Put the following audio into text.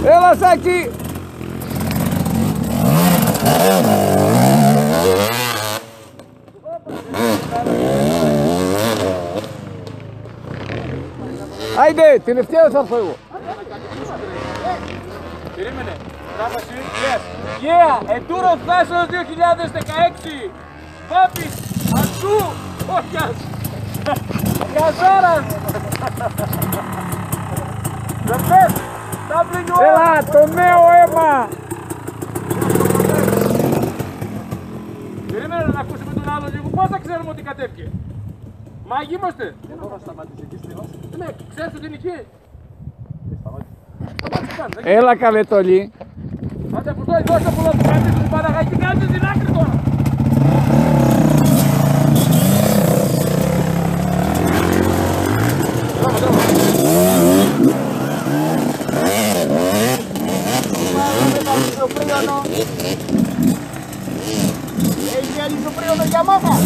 Έλα Σάκη! Άιντε, τελευταία θα έρθω εγώ. Περίμενε. Yes. Yeah, Enduro Thassos 2016. Πάπης, Ασκού, Όχιας. Καζάρας. Δευτές, WO. Έλα, το νέο αίμα. Περίμενε να ακούσουμε τον άλλο λίγο. Πώς θα ξέρουμε ότι κατέβηκε? Μάγοι είμαστε. Εδώ θα σταματήσει εκεί στη βάση. Ναι, ξέρεις ότι είναι εκεί. Έλα καλέ Τόλι. Άντε από εδώ, δώσε πολλά του κάνεις την Παναγάκη, κάνεις την άκρη τώρα. Έχει αλυσοπρίωνο για μάμα.